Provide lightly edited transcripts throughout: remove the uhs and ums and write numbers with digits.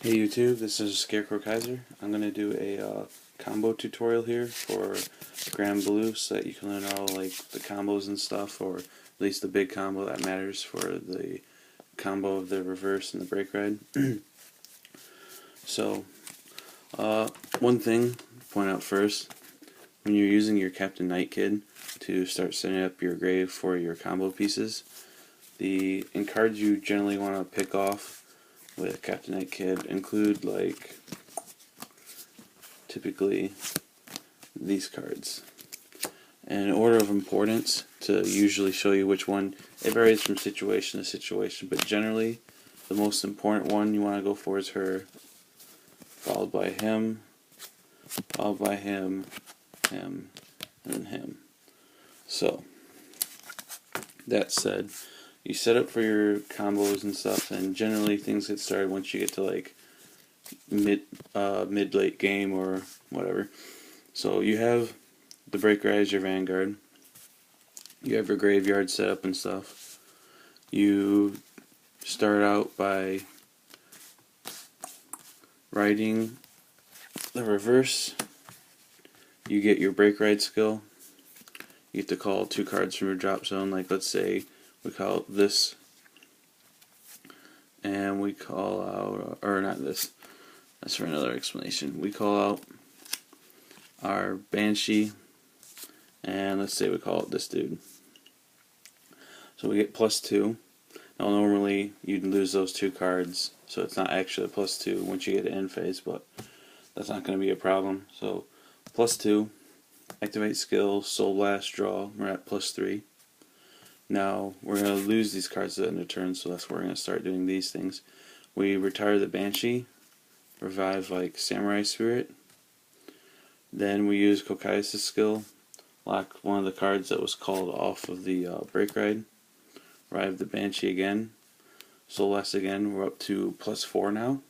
Hey YouTube, this is Scarecrow Kaiser. I'm going to do a combo tutorial here for Grandblue so that you can learn all like the combos and stuff, or at least the big combo that matters for the combo of the reverse and the brake ride. So, one thing to point out first, when you're using your Captain Knight Kid to start setting up your grave for your combo pieces, the cards you generally want to pick off with Captain Knight Kid include like typically these cards. And in order of importance to usually show you which one, it varies from situation to situation, but generally the most important one you want to go for is her, followed by him, him, and then him. So, that said, you set up for your combos and stuff, and generally things get started once you get to like mid-late game or whatever. So you have the brake ride as your vanguard. You have your graveyard set up and stuff. You start out by riding the reverse. You get your brake ride skill. You get to call 2 cards from your drop zone. Like let's say we call it this, and we call out, or not this, that's for another explanation. We call out our Banshee, and let's say we call it this dude. So we get +2. Now normally you'd lose those 2 cards, so it's not actually a +2 once you get to end phase, but that's not going to be a problem. So +2, activate skill, Soul Blast, draw, we're at +3. Now we're going to lose these cards at the end of turn, so that's where we're going to start doing these things. We retire the Banshee, revive like Samurai Spirit. Then we use Kokai's skill, lock one of the cards that was called off of the brake ride, revive the Banshee again, Soul Blast again, we're up to +4 now.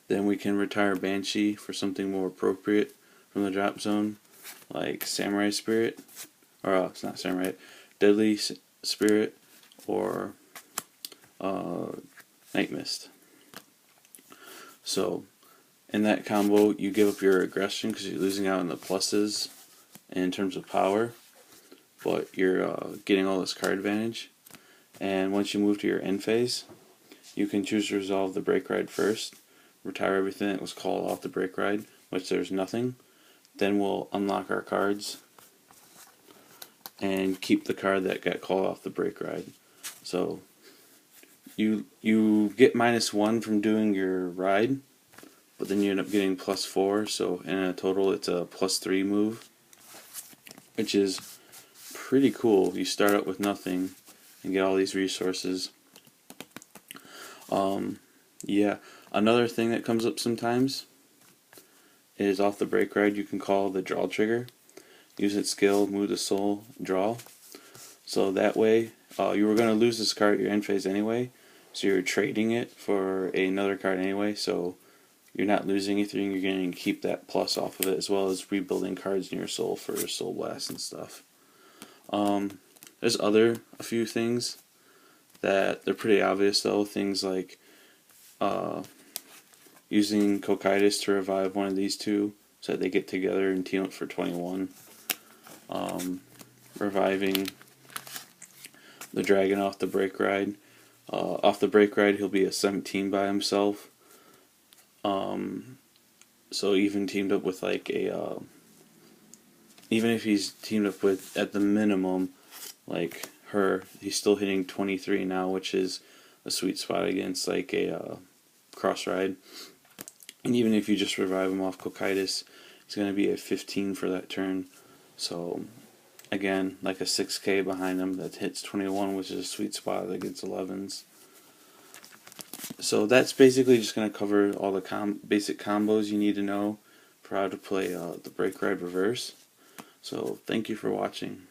Then we can retire Banshee for something more appropriate from the drop zone, like Samurai Spirit, or it's not Samurai, Deadly Spirit, or Night Mist. So, in that combo, you give up your aggression because you're losing out on the pluses in terms of power, but you're getting all this card advantage. And once you move to your end phase, you can choose to resolve the brake ride first, retire everything that was called off the brake ride, which there's nothing. Then we'll unlock our cards and keep the card that got called off the brake ride. So you get -1 from doing your ride, but then you end up getting +4, so in a total it's a +3 move, which is pretty cool. You start out with nothing and get all these resources. Yeah, another thing that comes up sometimes is off the brake ride you can call the draw trigger. Use its skill, move the soul, draw. So that way, you were going to lose this card at your end phase anyway, so you're trading it for another card anyway, so you're not losing anything, you're going to keep that plus off of it, as well as rebuilding cards in your soul for Soul Blast and stuff. There's a few things that they're pretty obvious though, things like using Kokaitis to revive one of these two so that they get together and team up for 21. Reviving the dragon off the brake ride. Off the brake ride he'll be a 17 by himself. So even teamed up with like a even if he's teamed up with at the minimum like her, he's still hitting 23 now, which is a sweet spot against like a cross ride. And even if you just revive him off Kokaitis, it's going to be a 15 for that turn. So again, like a 6k behind him that hits 21, which is a sweet spot against 11s. So that's basically just going to cover all the basic combos you need to know for how to play the brake ride reverse. So thank you for watching.